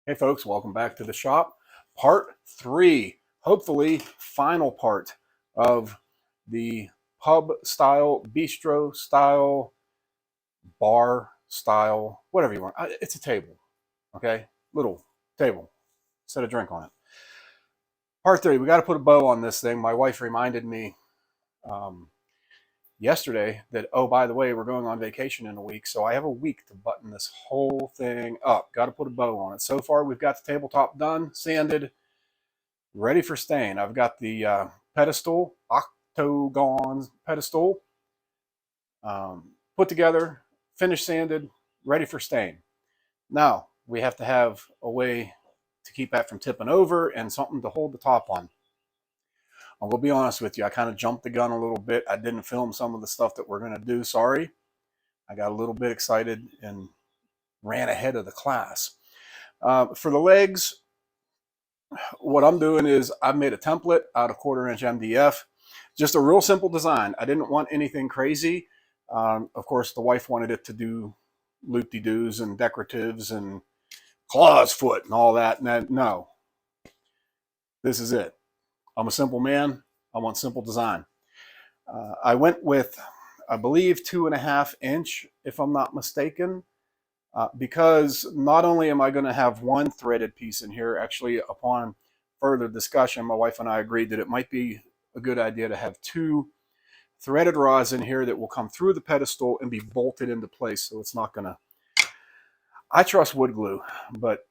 Hey folks, welcome back to the shop. Part 3, hopefully final part of the pub style, bistro style, bar style, whatever you want. It's a table, okay? Little table. Set a drink on it. Part 3, we got to put a bow on this thing. My wife reminded me yesterday that, oh, by the way, we're going on vacation in a week, so I have a week to button this whole thing up. Got to put a bow on it. So far, we've got the tabletop done, sanded, ready for stain. I've got the pedestal, octagon pedestal, put together, finished sanded, ready for stain. Now, we have to have a way to keep that from tipping over and something to hold the top on. I will be honest with you, I kind of jumped the gun a little bit. I didn't film some of the stuff that we're going to do. Sorry. I got a little bit excited and ran ahead of the class. For the legs, what I'm doing is I've made a template out of 1/4 inch MDF. Just a real simple design. I didn't want anything crazy. Of course, the wife wanted it to do loop-de-doos and decoratives and claws foot and all that. And no, this is it. I'm a simple man. I want simple design. I went with, I believe, 2.5 inch, if I'm not mistaken, because not only am I going to have one threaded piece in here, actually, upon further discussion, my wife and I agreed that it might be a good idea to have 2 threaded rods in here that will come through the pedestal and be bolted into place, so it's not going to... I trust wood glue, but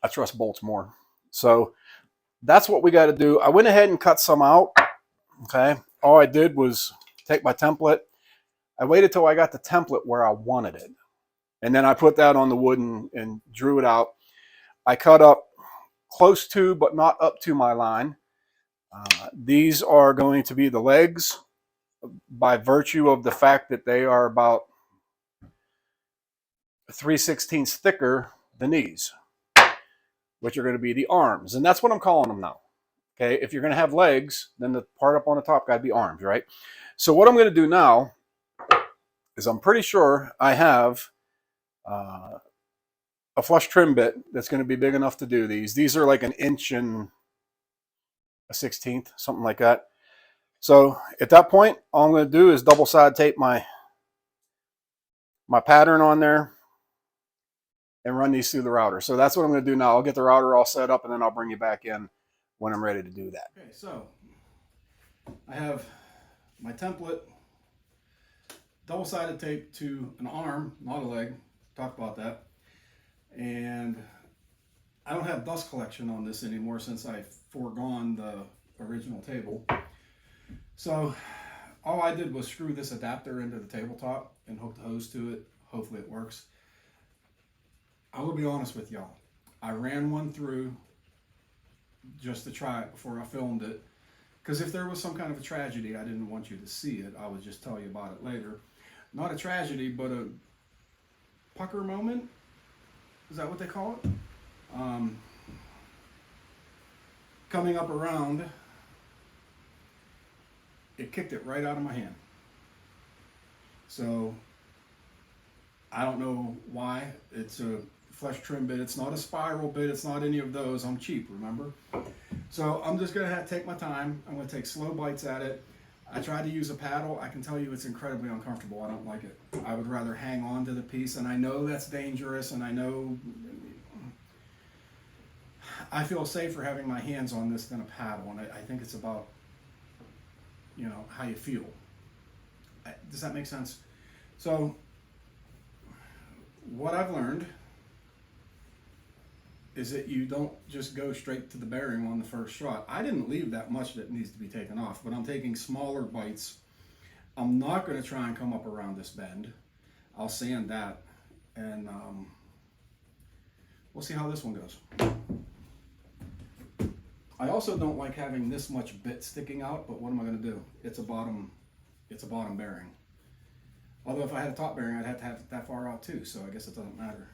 I trust bolts more. So that's what we got to do. I went ahead and cut some out. Okay. All I did was take my template. I waited till I got the template where I wanted it. And then I put that on the wood and drew it out. I cut up close to, but not up to my line. These are going to be the legs by virtue of the fact that they are about 3/16 thicker than these, which are going to be the arms. And that's what I'm calling them now. Okay, if you're going to have legs, then the part up on the top got to be arms, right? So what I'm going to do now is I'm pretty sure I have a flush trim bit that's going to be big enough to do these. These are like 1 inch and 1/16, something like that. So at that point, all I'm going to do is double side tape my pattern on there and run these through the router. So that's what I'm going to do now. I'll get the router all set up and then I'll bring you back in when I'm ready to do that. Okay, so I have my template double-sided tape to an arm, not a leg. Talked about that. And I don't have dust collection on this anymore since I've foregone the original table. So all I did was screw this adapter into the tabletop and hook the hose to it. Hopefully it works. I will be honest with y'all. I ran one through just to try it before I filmed it. Because if there was some kind of a tragedy, I didn't want you to see it. I would just tell you about it later. Not a tragedy, but a pucker moment. Is that what they call it? Coming up around, it kicked it right out of my hand. So I don't know why. It's a flesh trim bit. It's not a spiral bit. It's not any of those. I'm cheap, remember? So I'm just going to have to take my time. I'm going to take slow bites at it. I tried to use a paddle. I can tell you it's incredibly uncomfortable. I don't like it. I would rather hang on to the piece, and I know that's dangerous, and I know I feel safer having my hands on this than a paddle, and I think it's about, you know, how you feel. Does that make sense? So what I've learned is that you don't just go straight to the bearing on the first shot. I didn't leave that much that needs to be taken off, but I'm taking smaller bites. I'm not going to try and come up around this bend. I'll sand that, and we'll see how this one goes. I also don't like having this much bit sticking out, but what am I going to do? It's a bottom bearing. Although if I had a top bearing, I'd have to have it that far out too, so I guess it doesn't matter.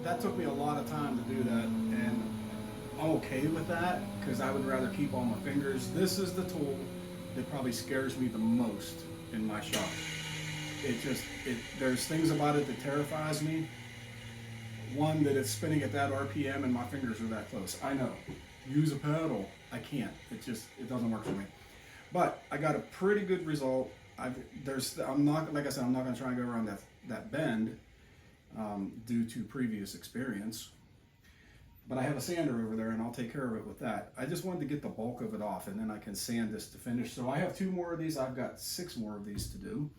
that took me a lot of time to do that, and I'm okay with that because I would rather keep all my fingers. This is the tool that probably scares me the most in my shop. There's things about it that terrifies me. One, that it's spinning at that RPM and my fingers are that close. I know. Use a pedal. I can't. It doesn't work for me. But I got a pretty good result. I'm not, like I said, I'm not going to try and go around that bend due to previous experience. But I have a sander over there and I'll take care of it with that. I just wanted to get the bulk of it off and then I can sand this to finish. So I have 2 more of these. I've got 6 more of these to do.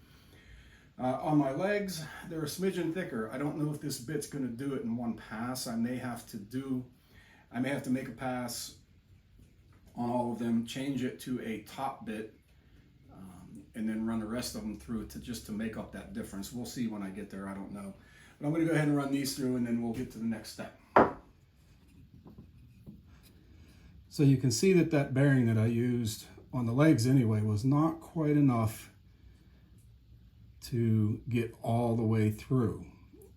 On my legs, they're a smidgen thicker. I don't know if this bit's going to do it in one pass. I may have to make a pass on all of them, change it to a top bit, and then run the rest of them through just to make up that difference. We'll see when I get there. I don't know. But I'm going to go ahead and run these through and then we'll get to the next step. So you can see that bearing that I used on the legs anyway was not quite enough to get all the way through,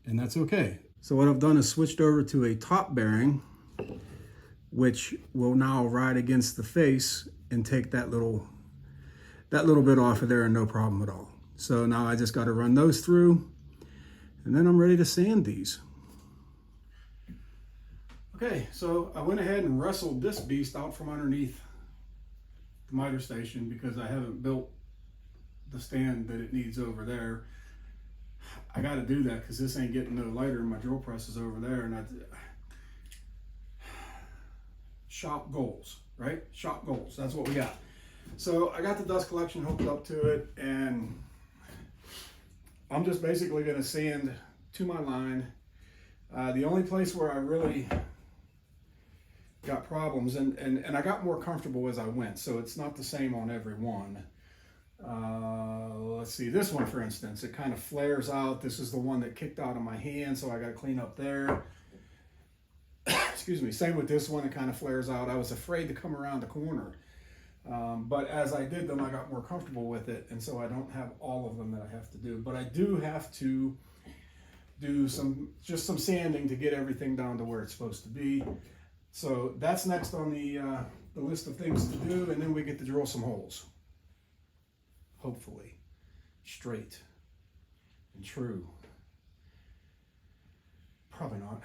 and that's okay. So what I've done is switched over to a top bearing, which will now ride against the face and take that little bit off of there and no problem at all. So now I just got to run those through and then I'm ready to sand these. Okay, so I went ahead and wrestled this beast out from underneath the miter station because I haven't built the stand that it needs over there. I got to do that because this ain't getting no lighter and my drill press is over there. And shop goals, right? Shop goals, that's what we got. So I got the dust collection hooked up to it and I'm just basically going to sand to my line. The only place where I really got problems, and I got more comfortable as I went, so it's not the same on every one. Let's see, this one for instance, it kind of flares out. This is the one that kicked out of my hand, so I got to clean up there. Excuse me. Same with this one, it kind of flares out. I was afraid to come around the corner, but as I did them I got more comfortable with it, and so I don't have all of them that I have to do, but I do have to do some sanding to get everything down to where it's supposed to be. So that's next on the list of things to do, and then we get to drill some holes. Hopefully straight and true. Probably not.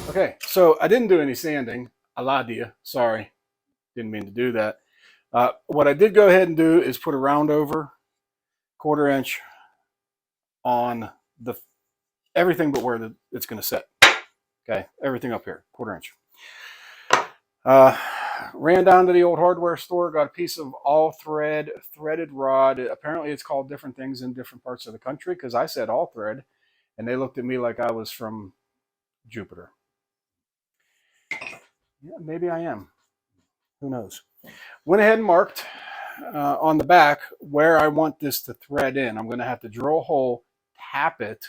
Okay, so I didn't do any sanding. I lied to you. Sorry. Didn't mean to do that. What I did go ahead and do is put a round over 1/4 inch on everything but where it's going to sit. Okay, everything up here, 1/4 inch. Ran down to the old hardware store, got a piece of all thread threaded rod. Apparently it's called different things in different parts of the country because I said all thread and they looked at me like I was from Jupiter. Yeah, maybe I am. Who knows? Went ahead and marked on the back where I want this to thread in. I'm going to have to drill a hole, tap it,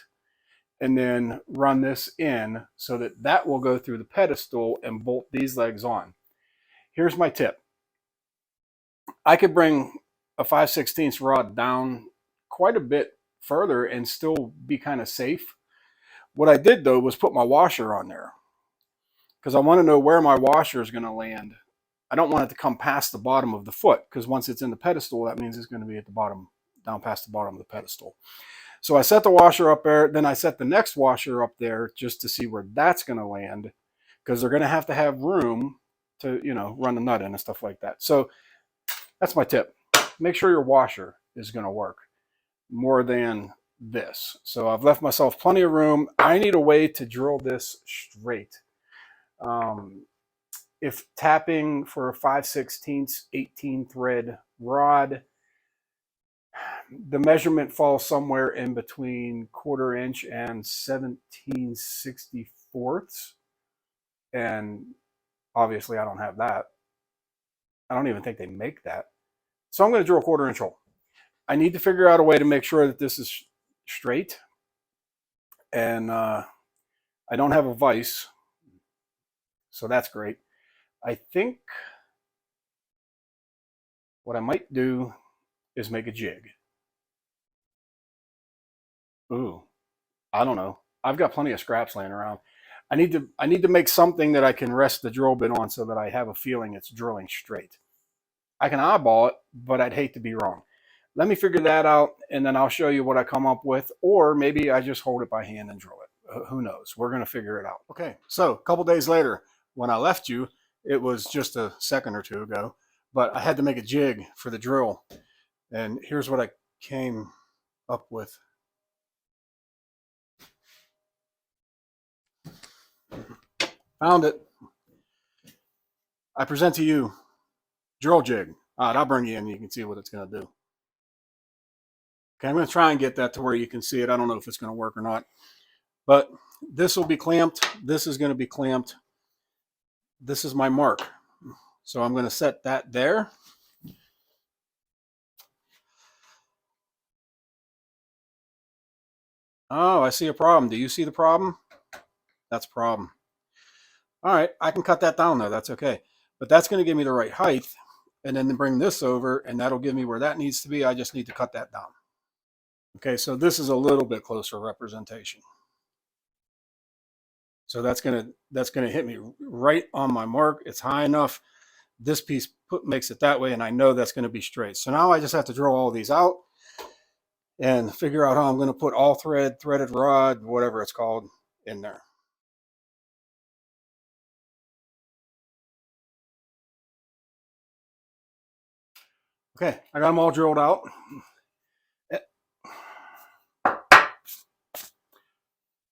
and then run this in so that will go through the pedestal and bolt these legs on. Here's my tip. I could bring a 5/16 rod down quite a bit further and still be kind of safe. What I did though was put my washer on there because I want to know where my washer is going to land. I don't want it to come past the bottom of the foot because once it's in the pedestal, that means it's going to be at the bottom, down past the bottom of the pedestal. So I set the washer up there, then I set the next washer up there just to see where that's going to land because they're going to have room to, run the nut in and stuff like that. So that's my tip. Make sure your washer is going to work more than this. So I've left myself plenty of room. I need a way to drill this straight. If tapping for a 5/16 18 thread rod, the measurement falls somewhere in between 1/4 inch and 17/64. And obviously I don't have that. I don't even think they make that. So I'm going to drill a 1/4 inch hole. I need to figure out a way to make sure that this is straight. And I don't have a vise, so that's great. I think what I might do is make a jig. Ooh, I don't know. I've got plenty of scraps laying around. I need to make something that I can rest the drill bit on so that I have a feeling it's drilling straight. I can eyeball it, but I'd hate to be wrong. Let me figure that out, and then I'll show you what I come up with, or maybe I just hold it by hand and drill it. Who knows? We're going to figure it out. Okay, so a couple days later, when I left you, it was just a second or two ago, but I had to make a jig for the drill, and here's what I came up with. Found it. I present to you drill jig. All right, I'll bring you in. You can see what it's going to do. Okay, I'm going to try and get that to where you can see it. I don't know if it's going to work or not, but this will be clamped. This is going to be clamped. This is my mark. So I'm going to set that there. Oh, I see a problem. Do you see the problem? That's a problem. All right, I can cut that down though. That's okay. But that's going to give me the right height. And then bring this over, and that'll give me where that needs to be. I just need to cut that down. Okay, so this is a little bit closer representation. So that's gonna hit me right on my mark. It's high enough. This piece makes it that way, and I know that's going to be straight. So now I just have to draw all these out and figure out how I'm going to put all thread, threaded rod, whatever it's called, in there. Okay, I got them all drilled out.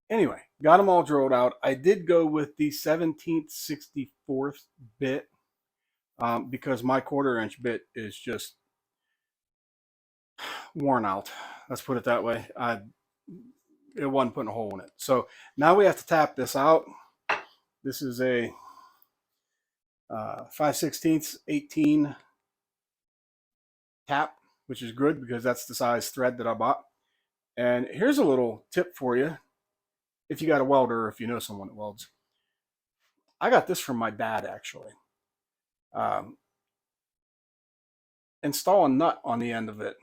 Anyway, got them all drilled out. I did go with the 17/64 bit because my 1/4 inch bit is just worn out. Let's put it that way. It wasn't putting a hole in it. So now we have to tap this out. This is a 5/16 18 tap, which is good because that's the size thread that I bought. And here's a little tip for you if you got a welder or if you know someone that welds. I got this from my dad actually. Install a nut on the end of it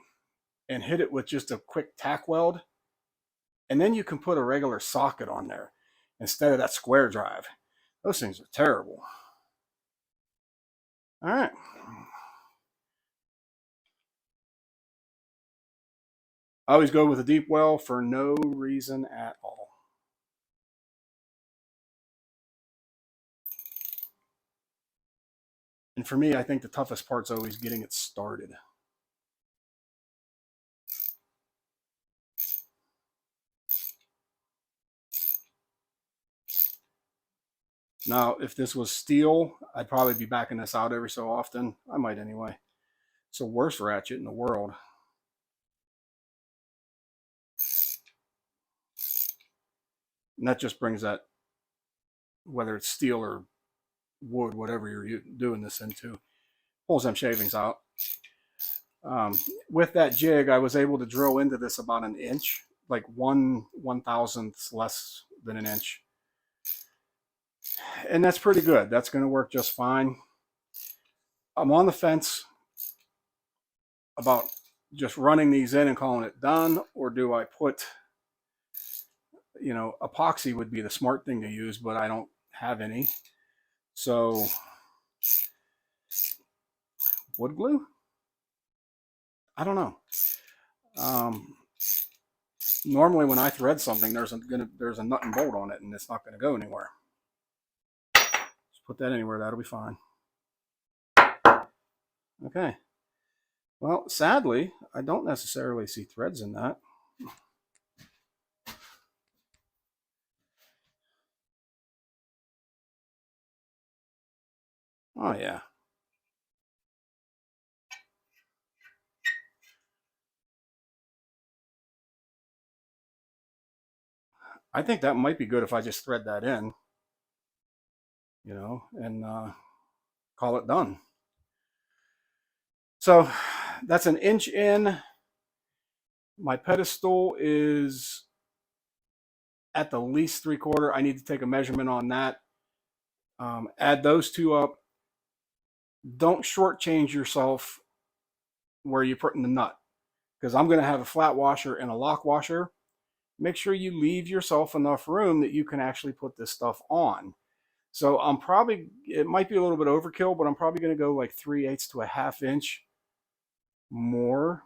and hit it with just a quick tack weld, and then you can put a regular socket on there instead of that square drive. Those things are terrible. All right. I always go with a deep well for no reason at all. And for me, I think the toughest part's always getting it started. Now, if this was steel, I'd probably be backing this out every so often. I might anyway. It's the worst ratchet in the world. And that just brings that, whether it's steel or wood, whatever you're doing this into, pulls them shavings out. With that jig, I was able to drill into this about an inch, like 1/1000th less than an inch. And that's pretty good. That's going to work just fine. I'm on the fence about just running these in and calling it done, or do I put, epoxy would be the smart thing to use, but I don't have any. So wood glue? I don't know. Normally when I thread something, there's a nut and bolt on it, and it's not going to go anywhere. Just put that anywhere, that'll be fine. Okay. Well, sadly, I don't necessarily see threads in that. Oh, yeah. I think that might be good if I just thread that in, and call it done. So that's an inch in. My pedestal is at the least 3/4. I need to take a measurement on that. Add those two up. Don't shortchange yourself where you're putting the nut, because I'm going to have a flat washer and a lock washer. Make sure you leave yourself enough room that you can actually put this stuff on. So it might be a little bit overkill, but I'm probably going to go like 3/8 to a 1/2 inch more.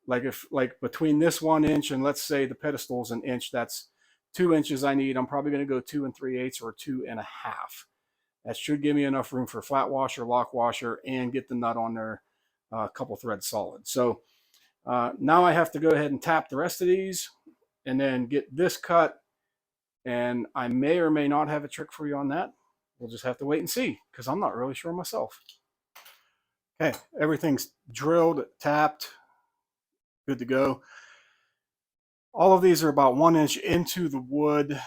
Like between this 1 inch and let's say the pedestal is an inch, that's 2 inches I need. I'm probably going to go 2 3/8 or 2 1/2. That should give me enough room for flat washer, lock washer, and get the nut on there a couple threads solid. So now I have to go ahead and tap the rest of these and then get this cut. And I may or may not have a trick for you on that. We'll just have to wait and see, because I'm not really sure myself. Okay, everything's drilled, tapped, good to go. All of these are about 1 inch into the wood.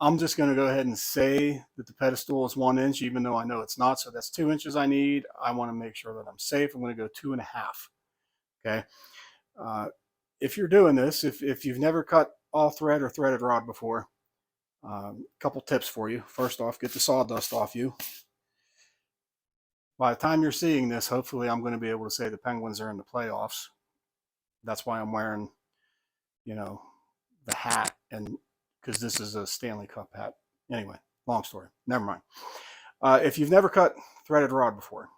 I'm just going to go ahead and say that the pedestal is 1 inch, even though I know it's not. So that's 2 inches I need. I want to make sure that I'm safe. I'm going to go 2 1/2. Okay. If you're doing this, if you've never cut all thread or threaded rod before, a couple tips for you. First off, get the sawdust off you. By the time you're seeing this, hopefully I'm going to be able to say the Penguins are in the playoffs. That's why I'm wearing, the hat, and because this is a Stanley Cup hat. Anyway, long story. Never mind. If you've never cut threaded rod before,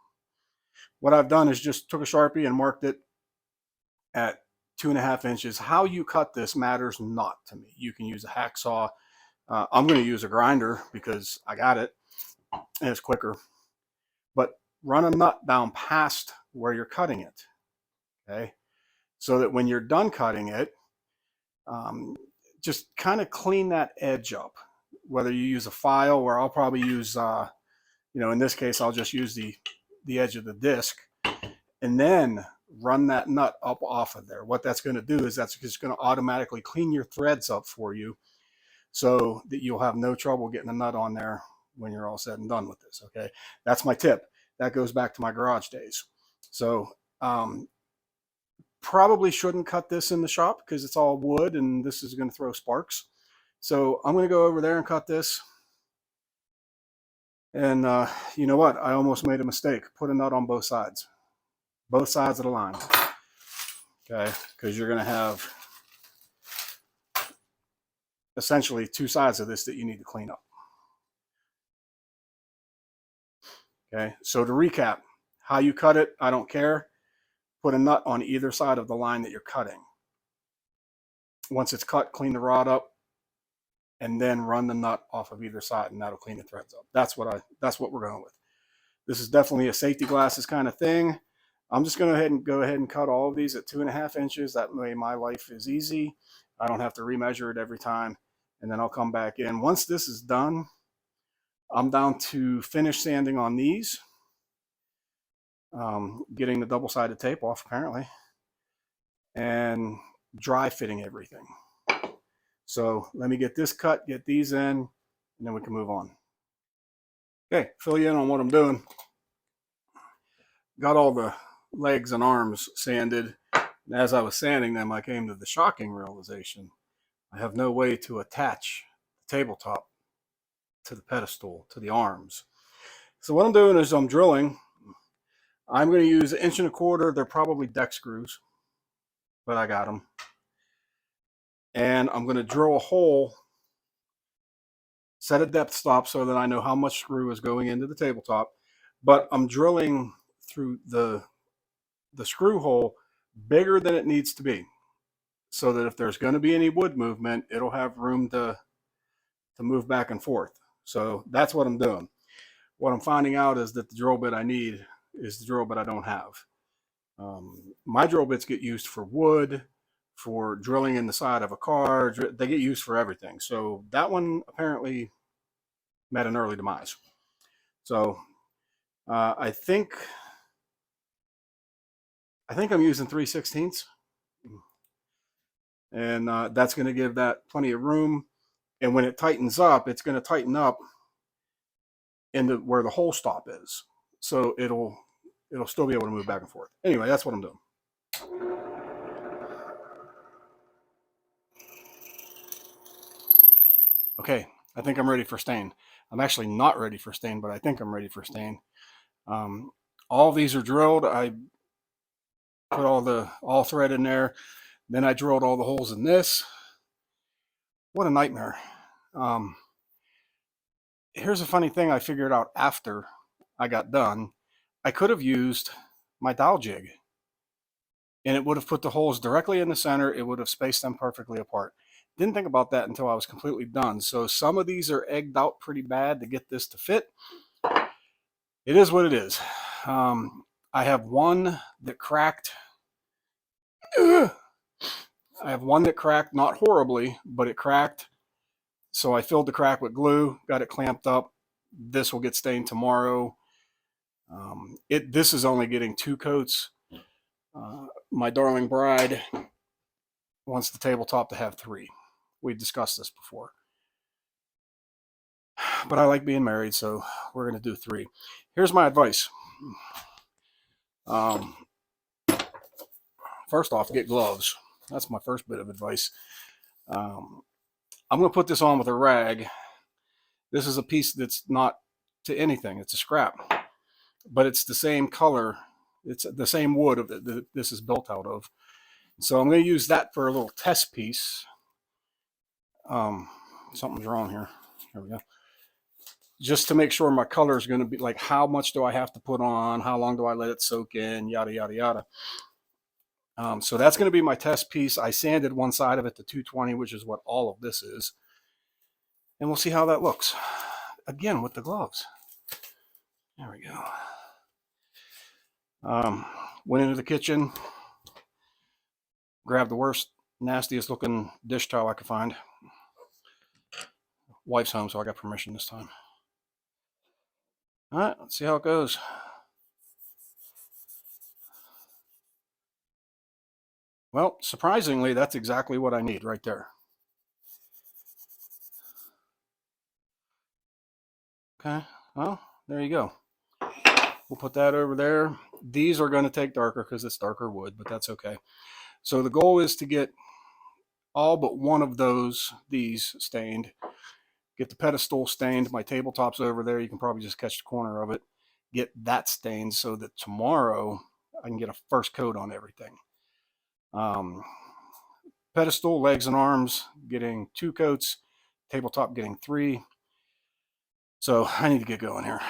what I've done is just took a Sharpie and marked it at 2 1/2 inches. How you cut this matters not to me. You can use a hacksaw. I'm going to use a grinder because I got it and it's quicker. But run a nut down past where you're cutting it, okay? So that when you're done cutting it, just kind of clean that edge up. Whether you use a file, or I'll probably use, in this case, I'll just use the edge of the disc, and then run that nut up off of there. What that's going to do is that's just going to automatically clean your threads up for you, so that you'll have no trouble getting a nut on there when you're all said and done with this. Okay, that's my tip. That goes back to my garage days. So probably shouldn't cut this in the shop because it's all wood and this is going to throw sparks. So I'm going to go over there and cut this. And you know what? I almost made a mistake. Put a nut on both sides of the line. Okay, because you're going to have essentially two sides of this that you need to clean up. Okay, so to recap, how you cut it, I don't care. Put a nut on either side of the line that you're cutting. Once it's cut, clean the rod up, and then run the nut off of either side, and that'll clean the threads up. That's what we're going with. This is definitely a safety glasses kind of thing. I'm just going to go ahead and cut all of these at 2 1/2 inches. That way my life is easy. I don't have to remeasure it every time. And then I'll come back in. Once this is done, I'm down to finish sanding on these. Getting the double-sided tape off apparently, and dry fitting everything. So let me get this cut, get these in, and then we can move on. Okay, fill you in on what I'm doing. Got all the legs and arms sanded. And as I was sanding them, I came to the shocking realization I have no way to attach the tabletop to the pedestal, to the arms. So what I'm doing is I'm drilling. I'm going to use 1 1/4 inch. They're probably deck screws, but I got them. And I'm going to drill a hole, set a depth stop so that I know how much screw is going into the tabletop. But I'm drilling through the screw hole bigger than it needs to be, so that if there's going to be any wood movement, it'll have room to move back and forth. So that's what I'm doing. What I'm finding out is that the drill bit I need is the drill bit I don't have. My drill bits get used for wood, for drilling in the side of a car. They get used for everything. So that one apparently met an early demise. So I think I'm using 3/16, and that's going to give that plenty of room. And when it tightens up, it's going to tighten up into where the hole stop is. So it'll still be able to move back and forth. Anyway, that's what I'm doing. Okay, I think I'm ready for stain. I'm actually not ready for stain, but I think I'm ready for stain. All these are drilled. I put all thread in there. Then I drilled all the holes in this. What a nightmare. Here's a funny thing I figured out after I got done. I could have used my dowel jig, and it would have put the holes directly in the center. It would have spaced them perfectly apart. Didn't think about that until I was completely done. So some of these are egged out pretty bad to get this to fit. It is what it is. I have one that cracked. I have one that cracked, not horribly, but it cracked. So I filled the crack with glue, got it clamped up. This will get stained tomorrow. This is only getting 2 coats. My darling bride wants the tabletop to have 3. We've discussed this before. But I like being married, so we're going to do 3. Here's my advice. First off, get gloves. That's my first bit of advice. I'm going to put this on with a rag. This is a piece that's not to anything. It's a scrap. But it's the same color. It's the same wood that this is built out of. So I'm going to use that for a little test piece. Something's wrong here. Here we go. Just to make sure my color is going to be like, how much do I have to put on? How long do I let it soak in? Yada, yada, yada. So that's going to be my test piece. I sanded one side of it to 220, which is what all of this is. And we'll see how that looks. Again, with the gloves. There we go. Went into the kitchen, grabbed the worst, nastiest looking dish towel I could find. Wife's home, so I got permission this time. All right, let's see how it goes. Well, surprisingly, that's exactly what I need right there. Okay, well, there you go. We'll put that over there. These are going to take darker because it's darker wood, but that's okay. So the goal is to get all but one of these stained. Get the pedestal stained. My tabletop's over there. You can probably just catch the corner of it. Get that stained so that tomorrow I can get a first coat on everything. Pedestal, legs and arms, getting 2 coats. Tabletop getting 3. So I need to get going here.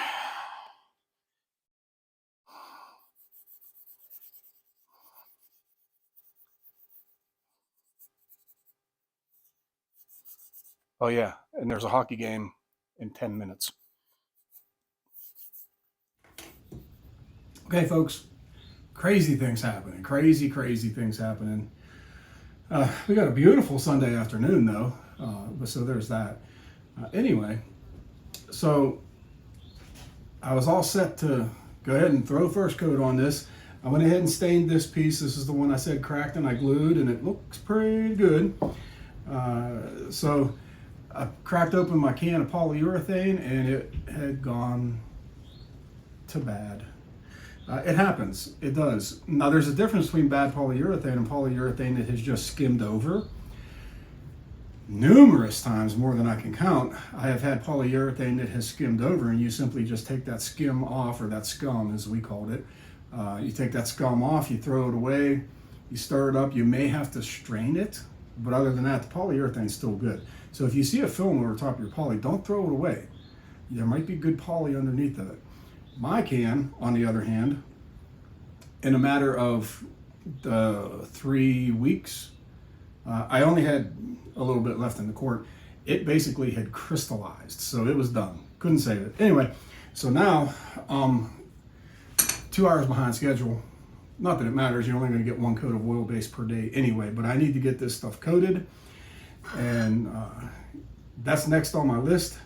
Oh yeah, and there's a hockey game in 10 minutes. Okay, folks, crazy things happening. Crazy things happening. We got a beautiful Sunday afternoon, though. So there's that. Anyway, so I was all set to go ahead and throw first coat on this. I went ahead and stained this piece. This is the one I said cracked and I glued, and it looks pretty good. So I cracked open my can of polyurethane, and it had gone to bad. It happens. It does. Now, there's a difference between bad polyurethane and polyurethane that has just skimmed over. Numerous times, more than I can count, I have had polyurethane that has skimmed over, and you simply just take that skim off, or that scum as we called it. You take that scum off, you throw it away, you stir it up. You may have to strain it, but other than that, the polyurethane is still good. So if you see a film over top of your poly, don't throw it away. There might be good poly underneath of it. My can, on the other hand, in a matter of 3 weeks, I only had a little bit left in the quart. It basically had crystallized, so it was done. Couldn't save it. Anyway, so now, 2 hours behind schedule. Not that it matters, you're only going to get 1 coat of oil base per day anyway, but I need to get this stuff coated, and that's next on my list,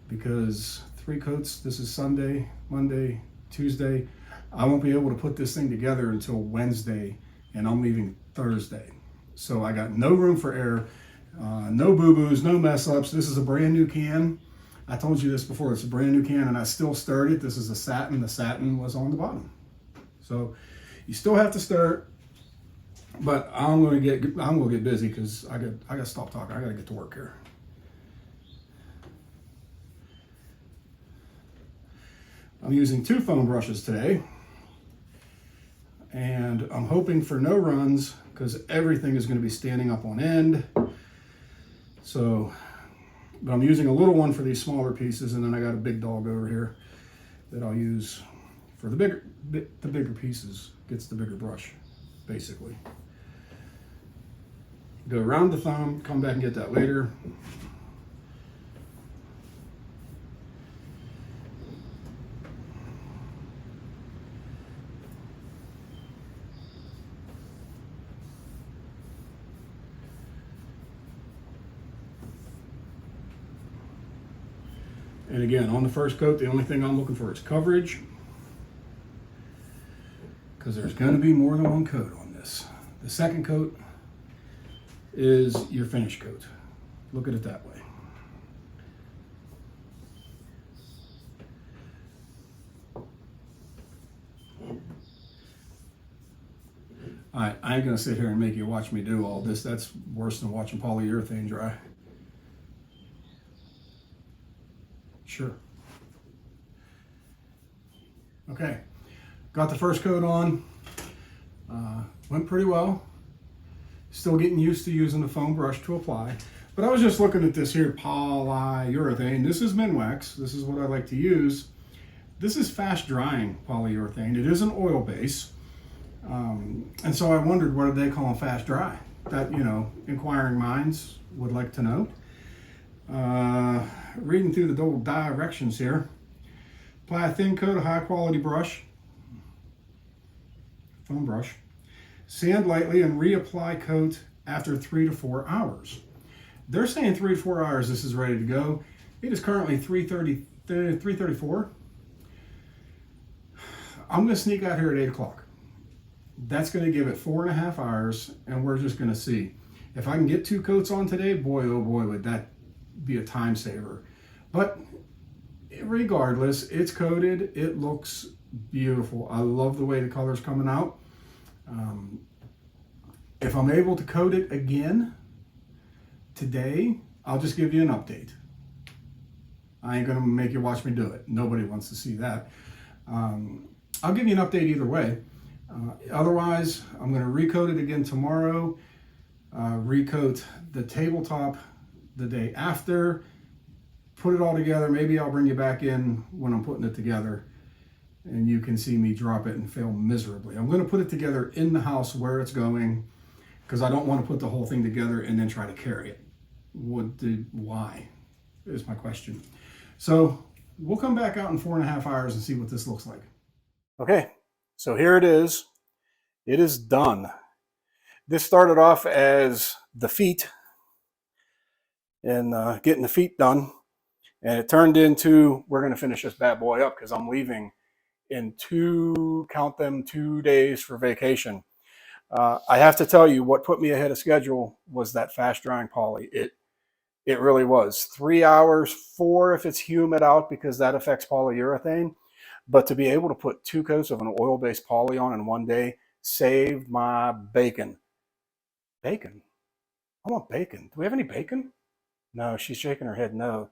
because 3 coats, this is Sunday, Monday, Tuesday. I won't be able to put this thing together until Wednesday, and I'm leaving Thursday. So I got no room for error. No boo-boos, no mess-ups. This is a brand new can. I told you this before. It's a brand new can, and I still stirred it. This is a satin. The satin was on the bottom. So you still have to stir it, but I'm gonna get busy because I got to stop talking. I got to get to work here. I'm using 2 foam brushes today, and I'm hoping for no runs because everything is going to be standing up on end. So, but I'm using a little one for these smaller pieces, and then I got a big dog over here that I'll use for the bigger pieces. Gets the bigger brush, basically. Go around the thumb, come back and get that later. And again, on the first coat, the only thing I'm looking for is coverage, because there's going to be more than one coat on this. The second coat is your finish coat. Look at it that way. I ain't going to sit here and make you watch me do all this. That's worse than watching polyurethane dry. Sure. Okay, got the first coat on. Went pretty well. Still getting used to using the foam brush to apply. But I was just looking at this here polyurethane. This is Minwax. This is what I like to use. This is fast drying polyurethane. It is an oil base. And so I wondered, what do they call them fast dry? That, you know, inquiring minds would like to know. Reading through the little directions here. Apply a thin coat of high quality brush, foam brush. Sand lightly and reapply coat after 3 to 4 hours. They're saying 3 to 4 hours this is ready to go. It is currently 3:34. I'm going to sneak out here at 8 o'clock. That's going to give it 4.5 hours, and we're just going to see. If I can get 2 coats on today, boy, oh boy, would that be a time saver. But regardless, it's coated. It looks beautiful. I love the way the color's coming out. If I'm able to coat it again today, I'll just give you an update. I ain't going to make you watch me do it. Nobody wants to see that. I'll give you an update either way. Otherwise, I'm going to recoat it again tomorrow, recoat the tabletop the day after, put it all together. Maybe I'll bring you back in when I'm putting it together, and you can see me drop it and fail miserably. I'm going to put it together in the house where it's going, because I don't want to put the whole thing together and then try to carry it. Why is my question. So we'll come back out in 4.5 hours and see what this looks like. Okay, so here it is. It is done. This started off as the feet and getting the feet done. And it turned into, we're going to finish this bad boy up because I'm leaving in 2 days for vacation. I have to tell you, what put me ahead of schedule was that fast drying poly. It really was. 3 hours, 4 if it's humid out, because that affects polyurethane. But to be able to put 2 coats of an oil-based poly on in 1 day saved my bacon. Bacon? I want bacon. Do we have any bacon? No, she's shaking her head no.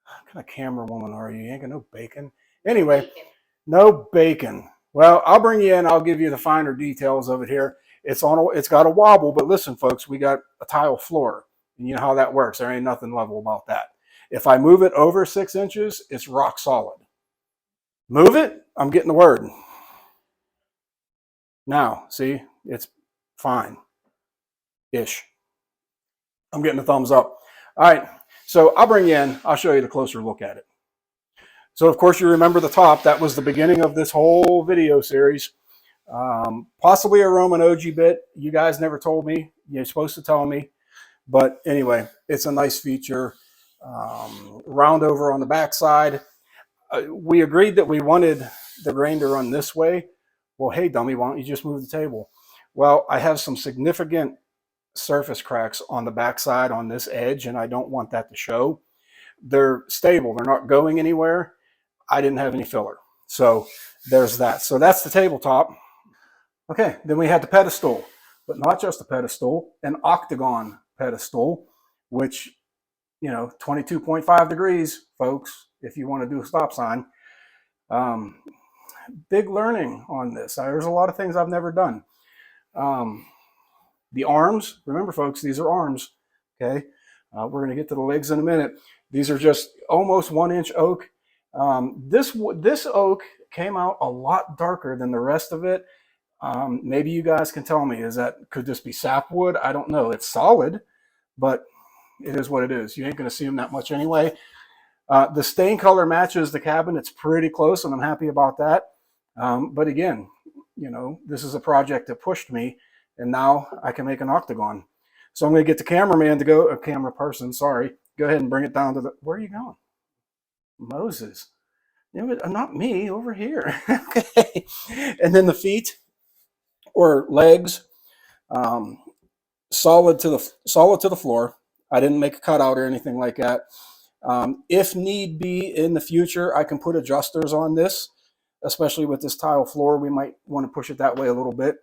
What kind of camera woman are you? You ain't got no bacon. Anyway, bacon. No bacon. Well, I'll bring you in. I'll give you the finer details of it here. It's got a wobble, but listen, folks, we got a tile floor. And you know how that works. There ain't nothing level about that. If I move it over 6 inches, it's rock solid. Move it, I'm getting the word. Now, see, it's fine-ish. I'm getting a thumbs up. All right, so I'll bring you in. I'll show you the closer look at it. So, of course, you remember the top. That was the beginning of this whole video series. Possibly a Roman OG bit. You guys never told me. You're supposed to tell me. But anyway, it's a nice feature. Round over on the back side. We agreed that we wanted the grain to run this way. Well, hey, dummy, why don't you just move the table? Well, I have some significant surface cracks on the backside on this edge, and I don't want that to show. They're stable. They're not going anywhere. I didn't have any filler. So there's that. So that's the tabletop. Okay, then we had the pedestal, but not just a pedestal, an octagon pedestal, which, 22.5 degrees, folks, if you want to do a stop sign. Big learning on this. There's a lot of things I've never done. The arms, remember folks, these are arms, okay? We're going to get to the legs in a minute. These are just almost 1-inch oak. This oak came out a lot darker than the rest of it. Maybe you guys can tell me, could this be sapwood? I don't know. It's solid, but it is what it is. You ain't going to see them that much anyway. The stain color matches the cabin. It's pretty close, and I'm happy about that. But again, this is a project that pushed me, and now I can make an octagon. So I'm going to get the cameraman to go, a camera person, sorry, go ahead and bring it down to the, where are you going? Moses. Not me, over here. Okay. And then the feet or legs, solid to the floor. I didn't make a cutout or anything like that. If need be in the future, I can put adjusters on this, especially with this tile floor. We might want to push it that way a little bit.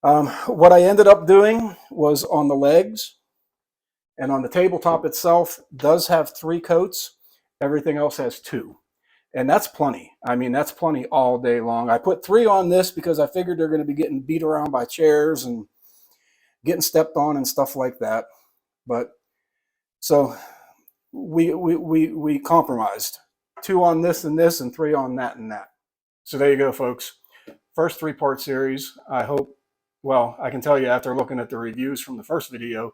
What I ended up doing was on the legs and on the tabletop itself does have 3 coats. Everything else has 2. And that's plenty. I mean, that's plenty all day long. I put 3 on this because I figured they're going to be getting beat around by chairs and getting stepped on and stuff like that. But so we compromised. 2 on this and 3 on that and that. So there you go, folks. First 3-part series. I hope, well, I can tell you after looking at the reviews from the first video,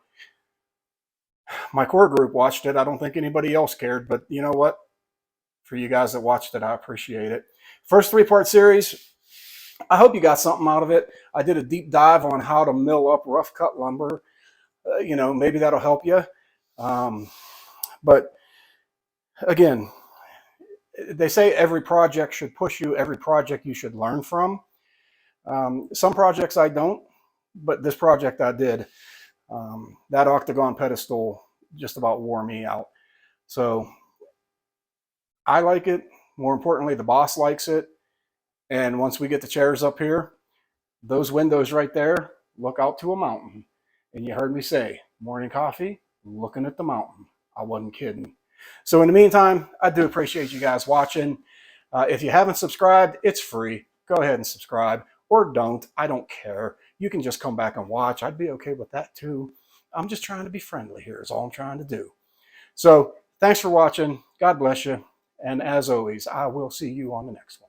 my core group watched it. I don't think anybody else cared, but you know what? For you guys that watched it, I appreciate it. First 3-part series. I hope you got something out of it. I did a deep dive on how to mill up rough cut lumber. Maybe that'll help you. But again, they say every project should push you. Every project you should learn from. Some projects I don't, but this project I did. That octagon pedestal just about wore me out. So I like it. More importantly, the boss likes it. And once we get the chairs up here, those windows right there look out to a mountain. And you heard me say, morning coffee, looking at the mountain. I wasn't kidding. So in the meantime, I do appreciate you guys watching. If you haven't subscribed, it's free. Go ahead and subscribe, or don't. I don't care. You can just come back and watch. I'd be okay with that too. I'm just trying to be friendly here is all I'm trying to do. So thanks for watching. God bless you. And as always, I will see you on the next one.